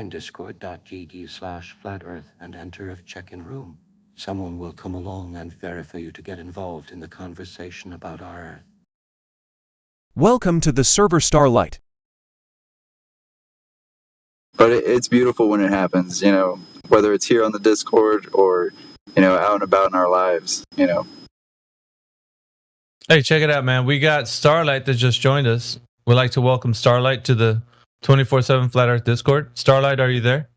join discord.gg/flatearth and enter a check-in room. Someone will come along and verify you to get involved in the conversation about our Earth. Welcome to the server Starlight. But it's beautiful when it happens, whether it's here on the Discord or, out and about in our lives, Hey, check it out, man. We got Starlight that just joined us. We'd like to welcome Starlight to the 24/7 Flat Earth Discord. Starlight, are you there?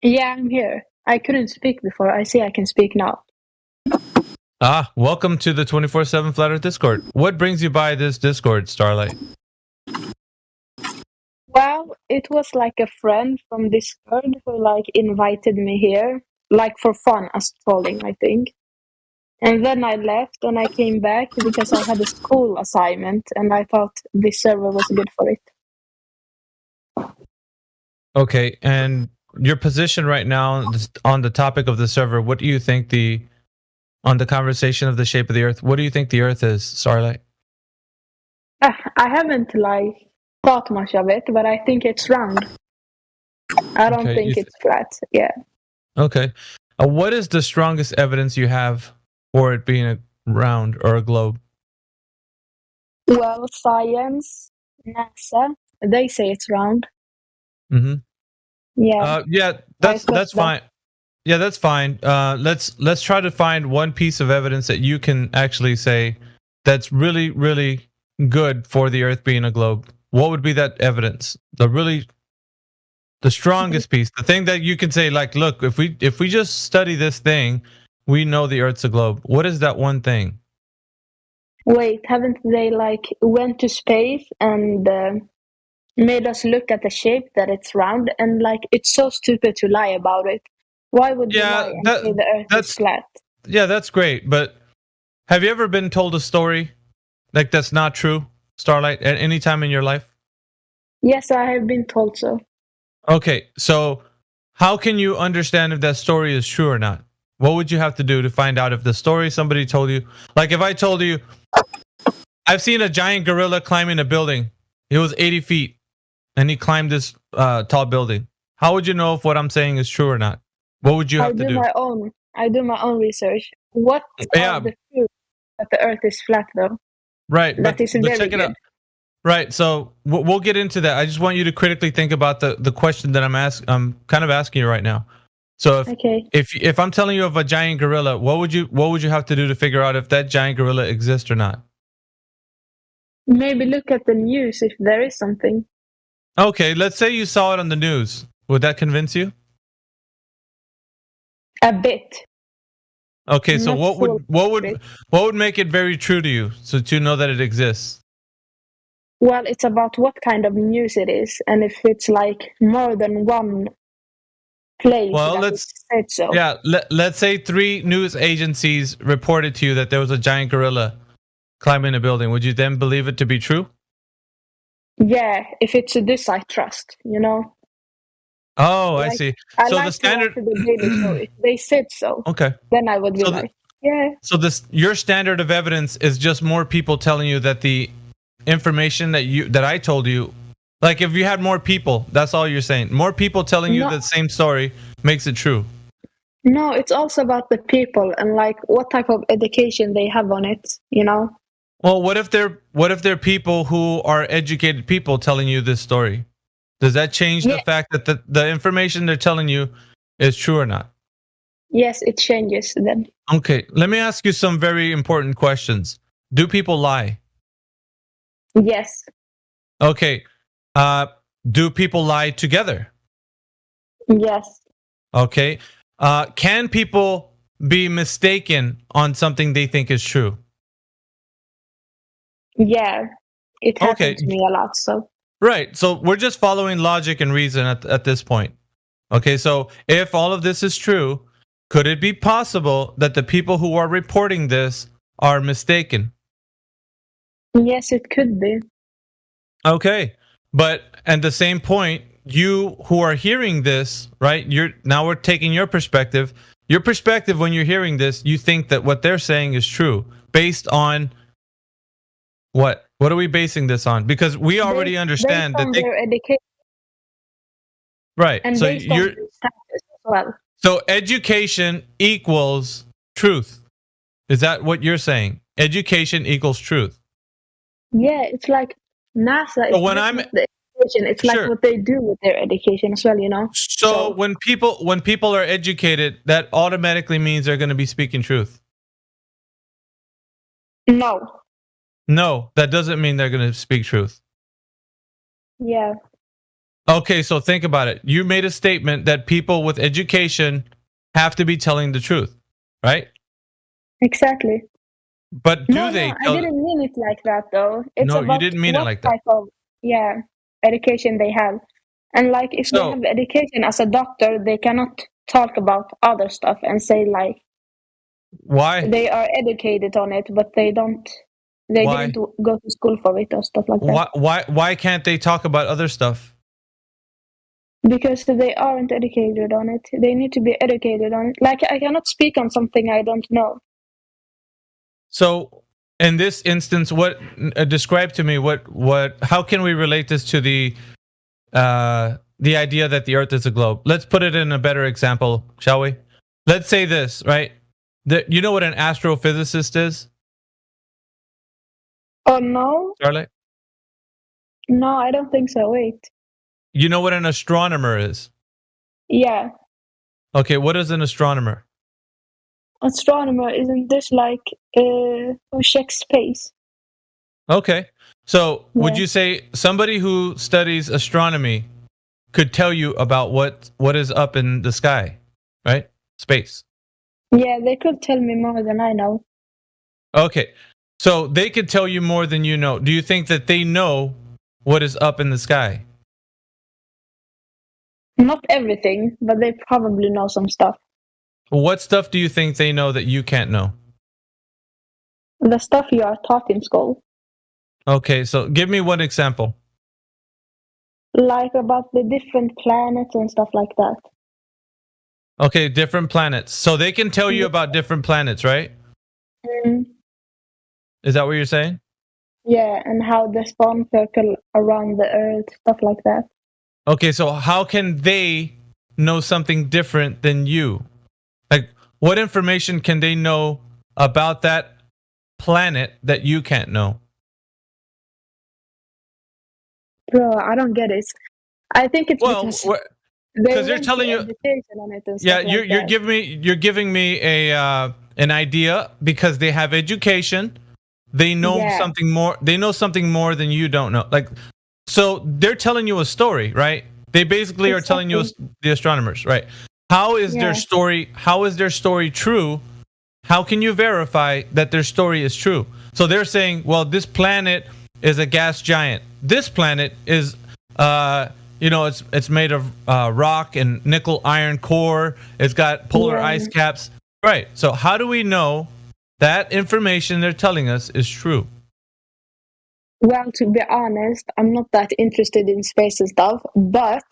Yeah, I'm here. I couldn't speak before. I see I can speak now. Welcome to the 24/7 Flat Earth Discord. What brings you by this Discord, Starlight? Well, it was like a friend from Discord who invited me here, for fun as trolling, I think. And then I left and I came back because I had a school assignment and I thought this server was good for it. Okay, and your position right now on the topic of the server, what do you think on the conversation of the shape of the Earth, what do you think the Earth is, Starlight? I haven't thought much of it, but I think it's round. I don't think it's flat. Yeah. Okay. What is the strongest evidence you have for it being a round or a globe? Well, science, NASA, they say it's round. Mm-hmm. Yeah. That's fine. Yeah, that's fine. Let's try to find one piece of evidence that you can actually say that's really, really good for the Earth being a globe. What would be that evidence? The strongest piece, the thing that you can say, look, if we just study this thing, we know the Earth's a globe. What is that one thing? Wait, haven't they went to space and made us look at the shape that it's round? And it's so stupid to lie about it. Why would you lie and say the Earth is flat? Yeah, that's great. But have you ever been told a story that's not true, Starlight, at any time in your life? Yes, I have been told so. Okay, so how can you understand if that story is true or not? What would you have to do to find out if the story somebody told you, if I told you, I've seen a giant gorilla climbing a building. It was 80 feet and he climbed this tall building. How would you know if what I'm saying is true or not? What would you have to do? I do my own research. What are the proof that the Earth is flat, though? Right, that is very check it good. out. Right, so we'll get into that. I just want you to critically think about the question that I'm kind of asking you right now. So if I'm telling you of a giant gorilla, what would you have to do to figure out if that giant gorilla exists or not? Maybe look at the news if there is something. Okay, let's say you saw it on the news. Would that convince you? A bit. Okay, so what would make it very true to you, so to know that it exists? Well, it's about what kind of news it is, and if it's more than one place. Well, let's say 3 news agencies reported to you that there was a giant gorilla climbing a building. Would you then believe it to be true? Yeah, if it's this I trust, Oh, I see. So the standard. If they said so, okay, then I would be yeah. So your standard of evidence is just more people telling you that the information that I told you, if you had more people, that's all you're saying. More people telling you the same story makes it true. No, it's also about the people and what type of education they have on it, Well, what if they're people who are educated people telling you this story? Does that change the fact that the information they're telling you is true or not? Yes, it changes then. Okay, let me ask you some very important questions. Do people lie? Yes. Okay. Do people lie together? Yes. Okay. Can people be mistaken on something they think is true? Yeah, it happens to me a lot, so. Right. So we're just following logic and reason at this point. Okay, so if all of this is true, could it be possible that the people who are reporting this are mistaken? Yes, it could be. Okay. But at the same point, you who are hearing this, right? Now we're taking your perspective. Your perspective when you're hearing this, you think that what they're saying is true based on what? What are we basing this on? Because we already understand that their education. Right. and So based on you're the status as well. so education equals truth. Is that what you're saying? Education equals truth. Yeah, it's like NASA So is when just I'm not the education. It's like sure. what they do with their education as well, you know? So when people are educated, that automatically means they're going to be speaking truth. No. No, that doesn't mean they're going to speak truth. Yeah. Okay, so think about it. You made a statement that people with education have to be telling the truth, right? Exactly. But do No, they I tell? didn't mean it like that though. It's No, you about didn't mean it what like that. type of, yeah, education they have. And like if they So have education as a doctor, they cannot talk about other stuff and say like why? they are educated on it, but they Why? didn't go to school for it or stuff like that. Why can't they talk about other stuff? Because they aren't educated on it. They need to be educated on it. Like I cannot speak on something I don't know. So in this instance, what describe to me what how can we relate this to the idea that the Earth is a globe? Let's put it in a better example, shall we? Let's say this, right? You know what an astrophysicist is, Oh no? Starlight? No, I don't think so. Wait. You know what an astronomer is? Yeah. Okay, what is an astronomer? Astronomer, isn't this like who checks space? Okay. So, would Yeah. you say somebody who studies astronomy could tell you about what is up in the sky, right? Space. Yeah, they could tell me more than I know. Okay. So, they could tell you more than you know. Do you think that they know what is up in the sky? Not everything, but they probably know some stuff. What stuff do you think they know that you can't know? The stuff you are taught in school. Okay, so give me one example. Like about the different planets and stuff like that. Okay, different planets. So they can tell you about different planets, right? Mm, Is that what you're saying? yeah, and how the sun circle around the earth, stuff like that. Okay, so how can they know something different than you? Like, what information can they know about that planet that you can't know? Bro, I don't get it. I think it's Well, because they because they're went to telling you, education on it and yeah, stuff like that. you're giving me a an idea because they have education. They know Yeah. something more. They know something more than you don't know. Like, so they're telling you a story, right? They basically are telling you the astronomers, right? How is their Yeah. story? How is their story true? How can you verify that their story is true? So they're saying, well, this planet is a gas giant. This planet is, it's made of rock and nickel iron core. It's got polar Yeah. ice caps. Right. So how do we know that information they're telling us is true? Well, to be honest, I'm not that interested in space and stuff, but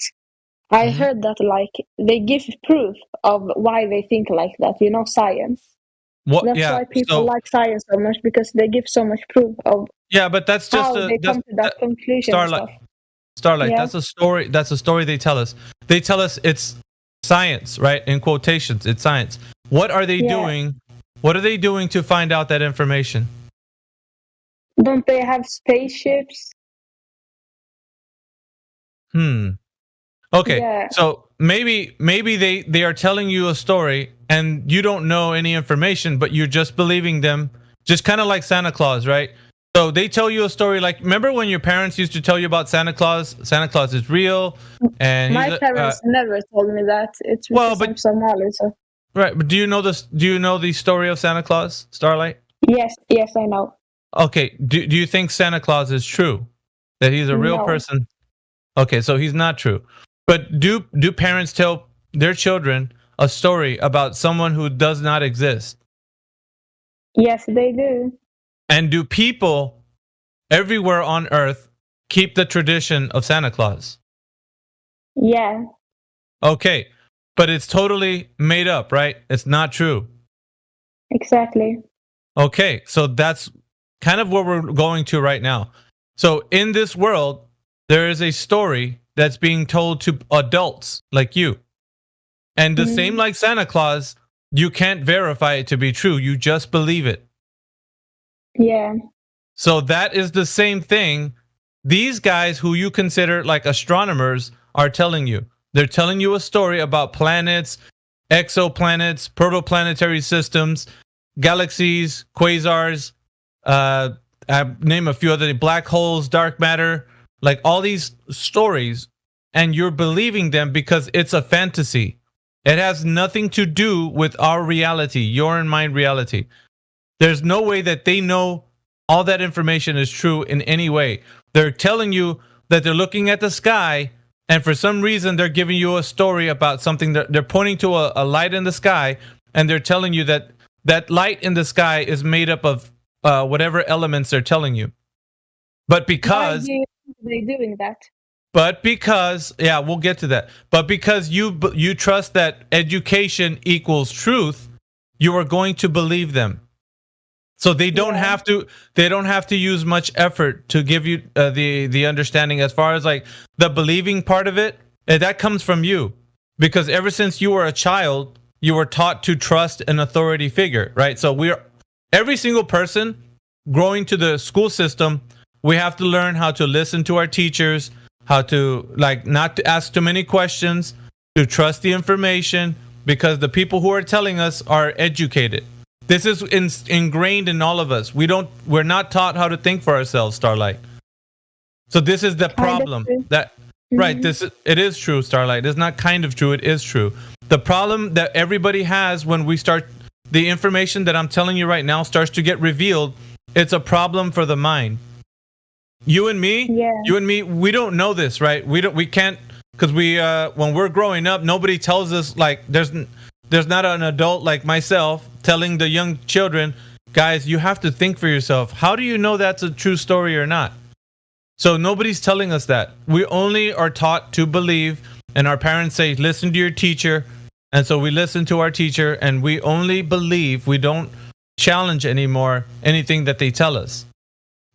I Mhm. heard that like they give proof of why they think like that, you know, science. What? That's Yeah. why people So like science so much because they give so much proof of yeah, but that's just how they come to that conclusion and Starlight. stuff. Starlight. Yeah. That's a story. That's a story they tell us. They tell us it's science, right? In quotations, it's science. What are they Yeah. doing? What are they doing to find out that information? Don't they have spaceships? Okay. Yeah. So maybe they are telling you a story and you don't know any information, but you're just believing them, just kind of like Santa Claus, right? So they tell you a story like, remember when your parents used to tell you about Santa Claus? Santa Claus is real, and My parents never told me that. It's well, because but I'm Somali, so right. But do you know this? Do you know the story of Santa Claus, Starlight? yes, I know. Okay. Do you think Santa Claus is true? That he's a real No. person? Okay, so he's not true. But do parents tell their children a story about someone who does not exist? Yes, they do. And do people everywhere on earth keep the tradition of Santa Claus? Yeah. Okay. But it's totally made up, right? It's not true. Exactly. Okay, so that's kind of what we're going to right now. So in this world, there is a story that's being told to adults like you. And the same like Santa Claus, you can't verify it to be true. You just believe it. Yeah. So that is the same thing. These guys who you consider like astronomers are telling you. They're telling you a story about planets, exoplanets, protoplanetary systems, galaxies, quasars, I name a few other black holes, dark matter, like all these stories, and you're believing them because it's a fantasy. It has nothing to do with our reality, your and mine reality. There's no way that they know all that information is true in any way. They're telling you that they're looking at the sky, and for some reason they're giving you a story about something that they're pointing to a light in the sky, and they're telling you that that light in the sky is made up of whatever elements they're telling you. But because Why are they doing that? yeah, we'll get to that. But because you trust that education equals truth, you are going to believe them. So they don't have to use much effort to give you the understanding as far as like the believing part of it. That comes from you, because ever since you were a child, you were taught to trust an authority figure, right? So every single person growing to the school system, we have to learn how to listen to our teachers, how to like not to ask too many questions, to trust the information, because the people who are telling us are educated. This is ingrained in all of us. We're not taught how to think for ourselves, Starlight. So this is the problem. Right, it is true, Starlight. It's not kind of true, it is true. The problem that everybody has when we start the information that I'm telling you right now starts to get revealed, it's a problem for the mind. You and me, we don't know this, right? We can't, because when we're growing up, nobody tells us, like, there's not an adult like myself telling the young children, guys, you have to think for yourself. How do you know that's a true story or not? So nobody's telling us that. We only are taught to believe, and our parents say, listen to your teacher. And so we listen to our teacher, and we only believe. We don't challenge anymore anything that they tell us.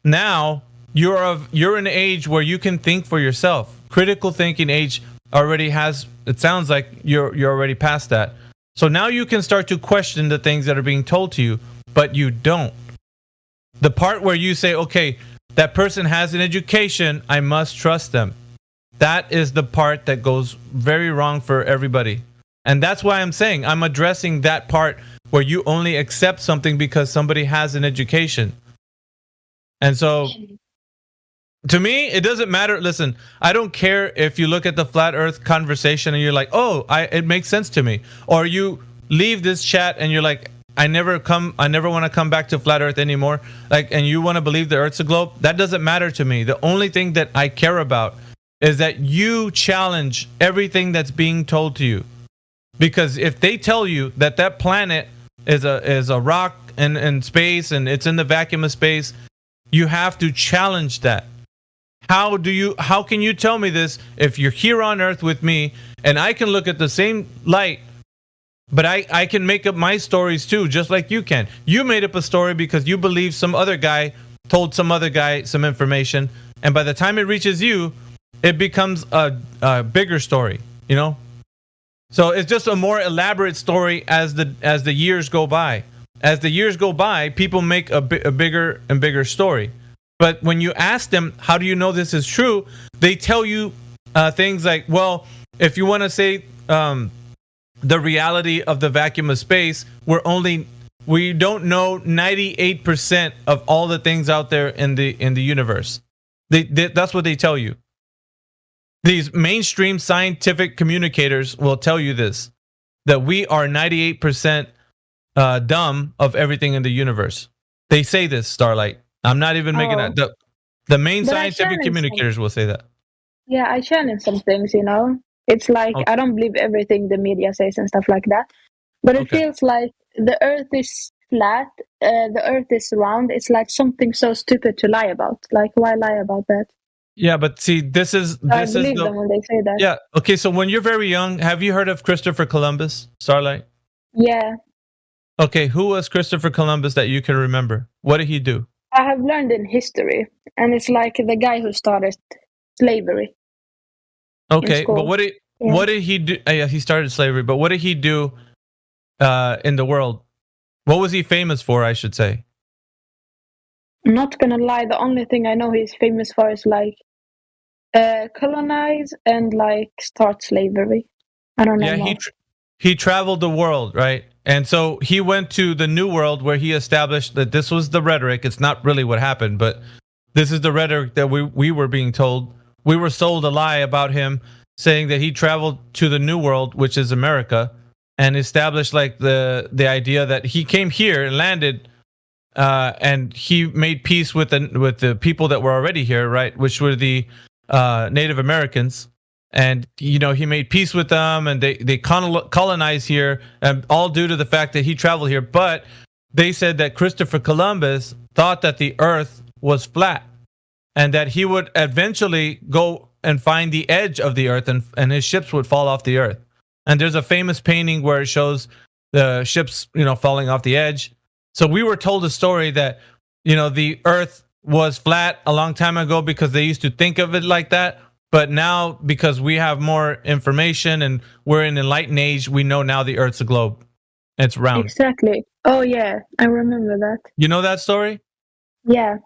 Now, you're in an age where you can think for yourself. Critical thinking age already has, it sounds like you're already past that. So now you can start to question the things that are being told to you, but you don't. The part where you say, okay, that person has an education, I must trust them. That is the part that goes very wrong for everybody. And that's why I'm saying I'm addressing that part where you only accept something because somebody has an education. And so to me, it doesn't matter. Listen, I don't care if you look at the flat earth conversation and you're like, oh, it makes sense to me. Or you leave this chat and you're like, I never want to come back to flat earth anymore. Like, and you want to believe the earth's a globe. That doesn't matter to me. The only thing that I care about is that you challenge everything that's being told to you. Because if they tell you that that planet is a rock in space and it's in the vacuum of space, you have to challenge that. How can you tell me this if you're here on earth with me and I can look at the same light, but I can make up my stories too, just like you can. You made up a story because you believe some other guy told some other guy some information, and by the time it reaches you, it becomes a bigger story, you know? So it's just a more elaborate story as the years go by. As the years go by, people make a bigger and bigger story. But when you ask them, how do you know this is true? They tell you things like, well, if you want to say the reality of the vacuum of space, we don't know 98% of all the things out there in the universe. That's what they tell you. These mainstream scientific communicators will tell you this, that we are 98% dumb of everything in the universe. They say this, Starlight. I'm not even making that. The main scientific communicators will say that. Yeah, I challenge some things, you know. It's like, I don't believe everything the media says and stuff like that. But it feels like the earth is flat, the earth is round. It's like something so stupid to lie about. Like, why lie about that? Yeah, but see, I believe them when they say that. Yeah, okay, so when you're very young, have you heard of Christopher Columbus, Starlight? Yeah. Okay, who was Christopher Columbus that you can remember? What did he do? I have learned in history, and it's like the guy who started slavery. in Okay, but school. Yeah. what did he do? Yeah, he started slavery, but what did he do in the world? What was he famous for, I should say? I'm not gonna lie, the only thing I know he's famous for is like colonize and like start slavery. I don't know Yeah, more. he traveled the world, right? And so he went to the New World where he established that this was the rhetoric. It's not really what happened, but this is the rhetoric that we were being told. We were sold a lie about him, saying that he traveled to the New World, which is America, and established like the idea that he came here and landed, and he made peace with the people that were already here, right? Which were the Native Americans, and you know he made peace with them, and they colonized here, and all due to the fact that he traveled here. But they said that Christopher Columbus thought that the Earth was flat, and that he would eventually go and find the edge of the Earth, and his ships would fall off the Earth. And there's a famous painting where it shows the ships, you know, falling off the edge. So we were told a story that, you know, the Earth was flat a long time ago because they used to think of it like that. But now, because we have more information and we're in an enlightened age, we know now the Earth's a globe. It's round. Exactly. Oh yeah, I remember that. You know that story? Yeah.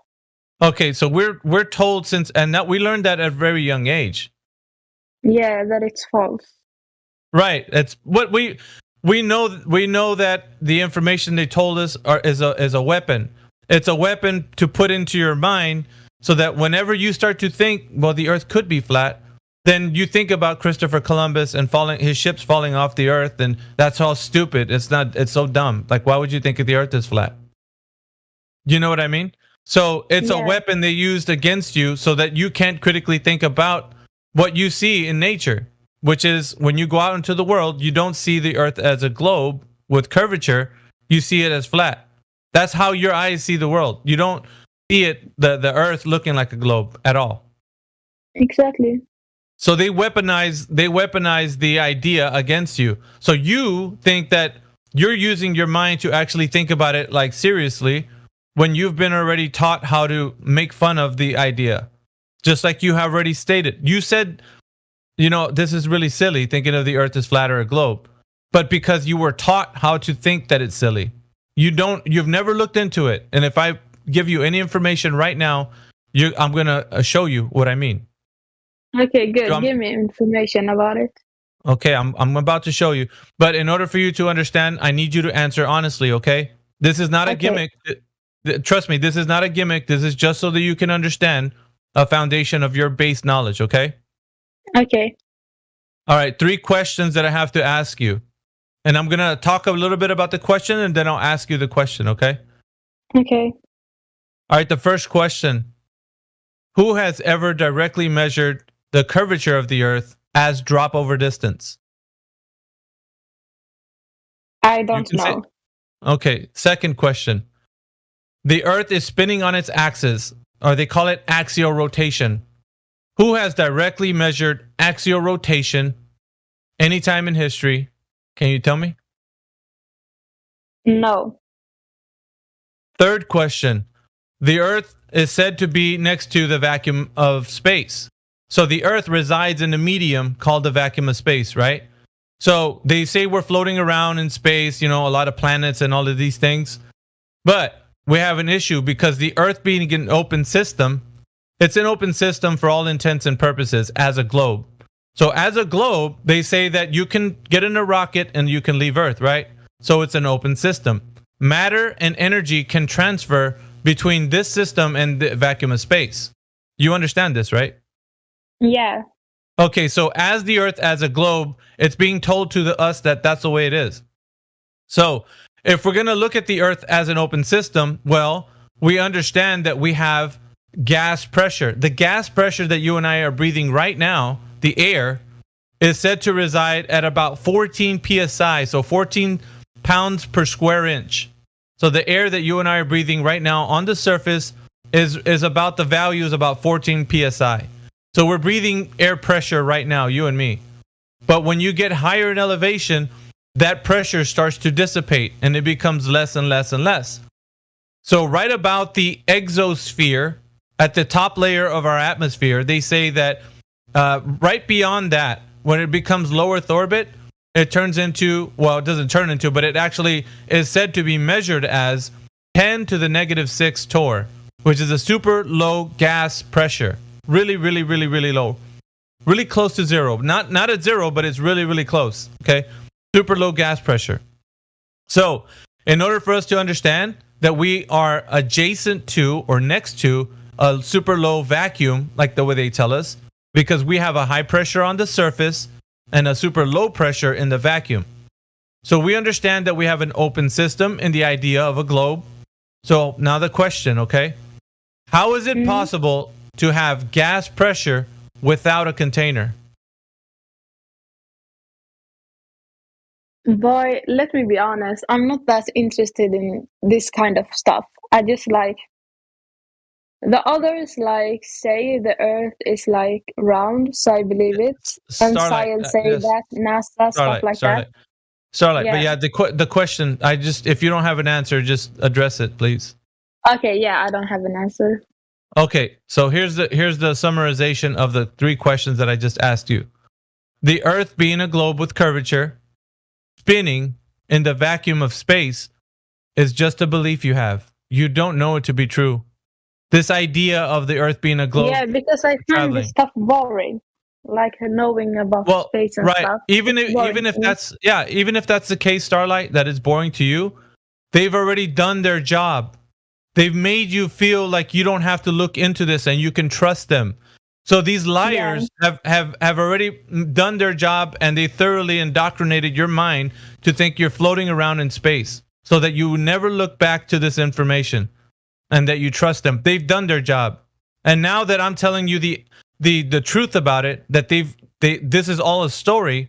Okay, so we're told since, and that we learned that at a very young age. Yeah, that it's false. Right. It's what we know. We know that the information they told us is a weapon. It's a weapon to put into your mind so that whenever you start to think, well, the Earth could be flat, then you think about Christopher Columbus and his ships falling off the Earth, and that's all stupid. It's not. It's so dumb. Like, why would you think the Earth is flat? You know what I mean? So it's a weapon they used against you so that you can't critically think about what you see in nature, which is when you go out into the world, you don't see the Earth as a globe with curvature, you see it as flat. That's how your eyes see the world. You don't see it, the Earth looking like a globe at all. Exactly. So they weaponize the idea against you. So you think that you're using your mind to actually think about it like seriously, when you've been already taught how to make fun of the idea. Just like you have already stated. You said, you know, this is really silly thinking of the Earth as flat or a globe. But because you were taught how to think that it's silly. You've never looked into it. And if I give you any information right now, I'm going to show you what I mean. Okay, good. Give me information about it. Okay, I'm about to show you. But in order for you to understand, I need you to answer honestly, okay? This is not a gimmick. Trust me, this is not a gimmick. This is just so that you can understand a foundation of your base knowledge, okay? Okay. All right, 3 questions that I have to ask you. And I'm going to talk a little bit about the question and then I'll ask you the question, okay? Okay. All right, the first question. Who has ever directly measured the curvature of the Earth as drop over distance? I don't know. Okay, second question. The Earth is spinning on its axis, or they call it axial rotation. Who has directly measured axial rotation anytime in history? Can you tell me? No. Third question. The Earth is said to be next to the vacuum of space. So the Earth resides in a medium called the vacuum of space, right? So they say we're floating around in space, you know, a lot of planets and all of these things. But we have an issue because the Earth being an open system, it's an open system for all intents and purposes as a globe. So as a globe, they say that you can get in a rocket and you can leave Earth, right? So it's an open system. Matter and energy can transfer between this system and the vacuum of space. You understand this, right? Yeah. Okay, so as the Earth as a globe, it's being told to us that that's the way it is. So if we're going to look at the Earth as an open system, well, we understand that we have gas pressure. The gas pressure that you and I are breathing right now, the air, is said to reside at about 14 psi, so 14 pounds per square inch. So the air that you and I are breathing right now on the surface is about, the value is about 14 psi. So we're breathing air pressure right now, you and me. But when you get higher in elevation, that pressure starts to dissipate and it becomes less and less and less. So right about the exosphere, at the top layer of our atmosphere, they say that Right beyond that, when it becomes low Earth orbit, it turns into, well, it doesn't turn into, but it actually is said to be measured as 10 to the negative 6 torr, which is a super low gas pressure. Really, really, really, really low. Really close to zero. Not at zero, but it's really, really close. Okay? Super low gas pressure. So, in order for us to understand that we are adjacent to or next to a super low vacuum, like the way they tell us, because we have a high pressure on the surface and a super low pressure in the vacuum. So we understand that we have an open system in the idea of a globe. So now the question, okay? How is it possible to have gas pressure without a container? Boy, let me be honest. I'm not that interested in this kind of stuff. I just like the others like say the Earth is like round, so I believe it. And Starlight, science say yes, that, NASA stuff Starlight, like that. Starlight, Starlight. But Yeah. yeah, the question, I just, if you don't have an answer, just address it, please. Okay, yeah, I don't have an answer. Okay, so here's the summarization of the 3 questions that I just asked you. The Earth being a globe with curvature, spinning in the vacuum of space, is just a belief you have. You don't know it to be true. This idea of the Earth being a globe, Yeah, because I find this traveling. stuff boring. Like knowing about Well, space and right. stuff. Even It's if boring to me. even if that's the case, Starlight, that is boring to you, they've already done their job. They've made you feel like you don't have to look into this and you can trust them. So these liars have already done their job, and they thoroughly indoctrinated your mind to think you're floating around in space, so that you never look back to this information and that you trust them. They've done their job. And now that I'm telling you the truth about it, that this is all a story,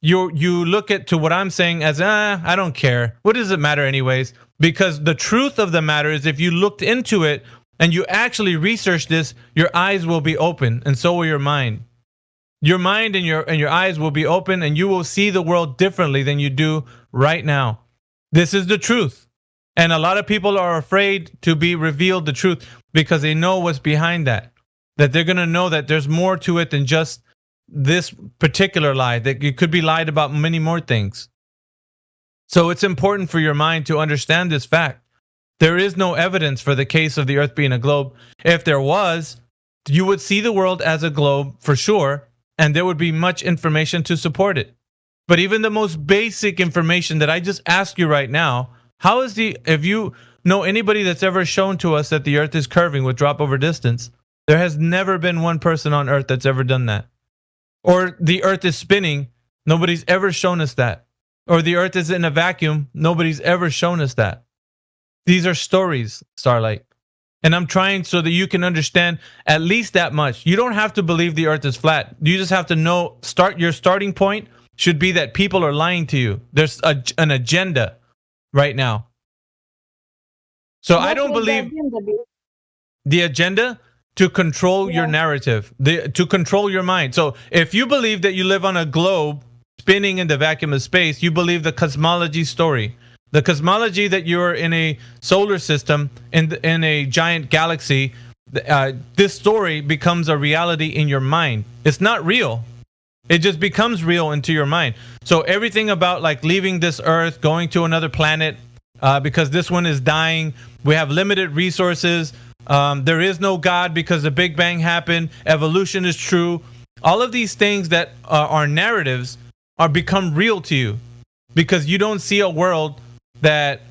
you look at to what I'm saying as I don't care. What does it matter anyways? Because the truth of the matter is, if you looked into it and you actually research this, your eyes will be open, and so will your mind. Your mind and your eyes will be open, and you will see the world differently than you do right now. This is the truth. And a lot of people are afraid to be revealed the truth because they know what's behind that. That they're going to know that there's more to it than just this particular lie, that it could be lied about many more things. So it's important for your mind to understand this fact. There is no evidence for the case of the Earth being a globe. If there was, you would see the world as a globe for sure, and there would be much information to support it. But even the most basic information that I just asked you right now, if you know anybody that's ever shown to us that the Earth is curving with drop over distance, there has never been one person on Earth that's ever done that. Or the Earth is spinning, nobody's ever shown us that. Or the Earth is in a vacuum, nobody's ever shown us that. These are stories, Starlight. And I'm trying so that you can understand at least that much. You don't have to believe the Earth is flat. You just have to know, your starting point should be that people are lying to you. There's an agenda right now. So I What don't will the believe agenda be? the agenda to control your Yeah. narrative, to control your mind. So if you believe that you live on a globe spinning in the vacuum of space, you believe the cosmology story. The cosmology that you're in a solar system, in a giant galaxy, this story becomes a reality in your mind. It's not real. It just becomes real into your mind. So everything about like leaving this Earth, going to another planet, because this one is dying. We have limited resources. There is no God because the Big Bang happened. Evolution is true. All of these things that are narratives are become real to you because you don't see a world that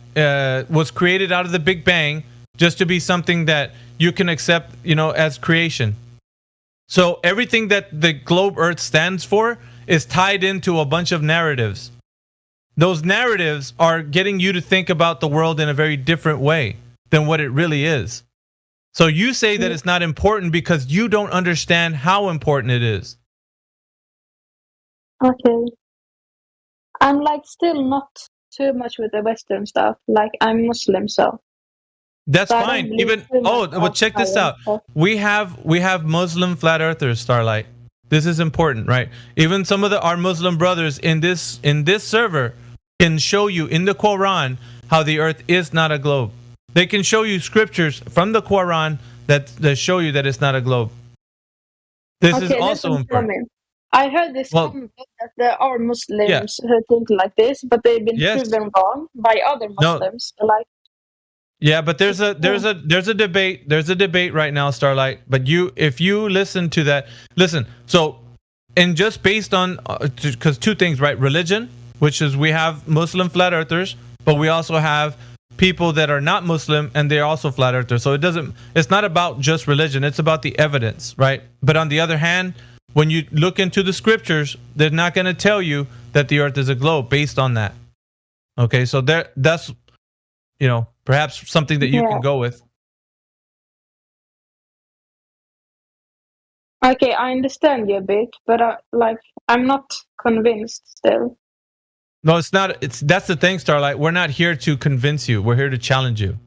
was created out of the Big Bang just to be something that you can accept, as creation. So everything that the globe Earth stands for is tied into a bunch of narratives. Those narratives are getting you to think about the world in a very different way than what it really is. So you say that it's not important because you don't understand how important it is. Okay. I'm like still not too much with the Western stuff. Like I'm Muslim, so That's I don't fine. believe Even too much well, of check this science out. stuff. We have Muslim flat earthers, Starlight. This is important, right? Even some of our Muslim brothers in this server can show you in the Quran how the earth is not a globe. They can show you scriptures from the Quran that show you that it's not a globe. This is Okay, then also tell important. me. I heard this Well, comment that there are yeah, Muslims who think like this, but they've been yes, proven wrong by other no, Muslims. Like, yeah, but there's a yeah, debate right now, Starlight. But if you listen to that, listen. So, and just based on because two things, right? Religion, which is we have Muslim flat earthers, but we also have people that are not Muslim and they're also flat earthers. So it's not about just religion, it's about the evidence, right? But on the other hand, when you look into the scriptures, they're not going to tell you that the earth is a globe based on that. Okay, so that's perhaps something that you yeah. can go with. Okay, I understand you a bit, but like, I'm not convinced still. No, it's not. That's the thing, Starlight. We're not here to convince you. We're here to challenge you.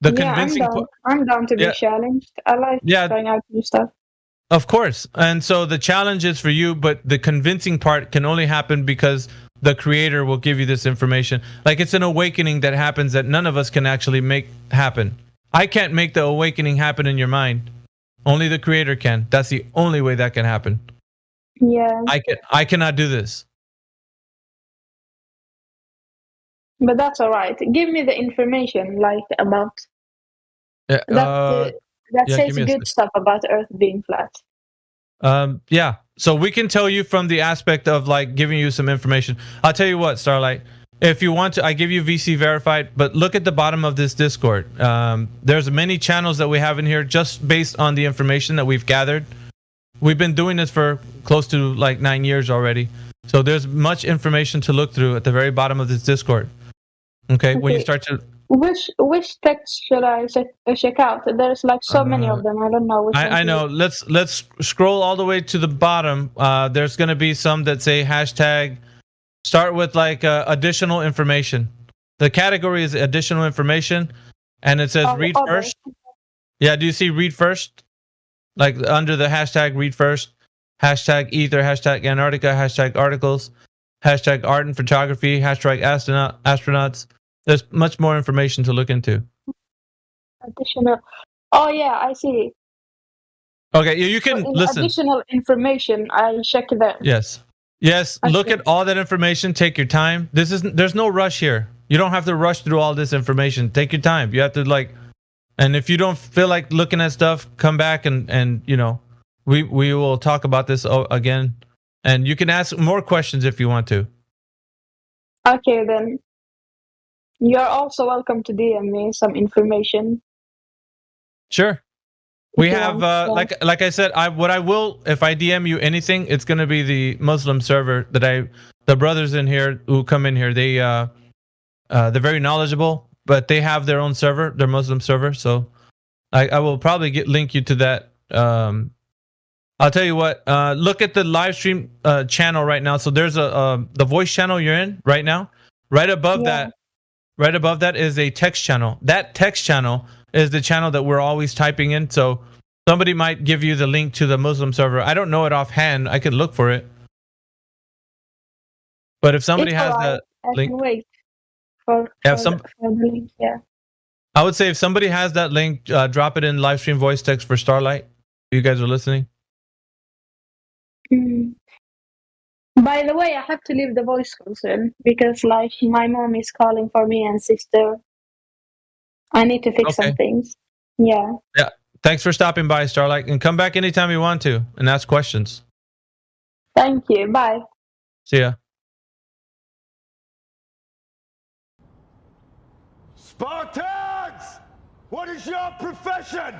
The Yeah, I'm convincing down. part, I'm down to be yeah, challenged. I like yeah, trying out new stuff. of course. And so the challenge is for you, but the convincing part can only happen because the creator will give you this information. Like it's an awakening that happens that none of us can actually make happen. I can't make the awakening happen in your mind. Only the creator can. That's the only way that can happen. Yeah, I cannot do this. but that's all right. Give me the information, like about Yeah, that. That yeah, give says me a good sec. stuff about Earth being flat. Yeah. So we can tell you from the aspect of like giving you some information. I'll tell you what, Starlight. If you want to, I give you VC verified, but look at the bottom of this Discord. There's many channels that we have in here just based on the information that we've gathered. We've been doing this for close to like 9 years already. So there's much information to look through at the very bottom of this Discord. Okay. When you Okay, start to, which text should I check out? There's like so many uh, of them. I don't know which one I to know. use. Let's scroll all the way to the bottom. There's going to be some that say hashtag. Start with like additional information. The category is additional information, and it says Oh, read others. first. Yeah, do you see read first? Like under the hashtag read first, hashtag ether, hashtag Antarctica, hashtag articles, hashtag art and photography, hashtag astronauts. There's much more information to look into. Additional. Oh yeah, I see. Okay, you So can in listen. additional information, I check them. Yes. Yes, look Okay. at all that information, take your time. There's no rush here. You don't have to rush through all this information. Take your time. You have to like, and if you don't feel like looking at stuff, come back and we will talk about this again, and you can ask more questions if you want to. Okay then. You're also welcome to DM me some information Sure. if We you have want. Yeah. like I said, I will, if I DM you anything, it's going to be the Muslim server that the brothers in here who come in here, they're very knowledgeable, but they have their own server, their Muslim server. So I will probably link you to that. I'll tell you what. Look at the live stream channel right now. So there's the voice channel you're in right now. Right above Yeah. that, right above that is a text channel. That text channel is the channel that we're always typing in. So somebody might give you the link to the Muslim server. I don't know it offhand. I could look for it. But if somebody It's has alright. the I link, can wait for have some. for the link. Yeah. I would say if somebody has that link, drop it in live stream voice text for Starlight. You guys are listening. Mm. By the way, I have to leave the voice call soon because like my mom is calling for me and sister. I need to fix some Okay. things. Yeah. Yeah. Thanks for stopping by, Starlight, and come back anytime you want to and ask questions. Thank you. Bye. See ya. Spartans! What is your profession?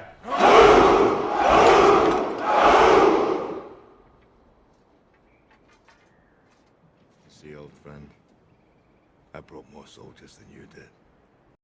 See, old friend, I brought more soldiers than you did.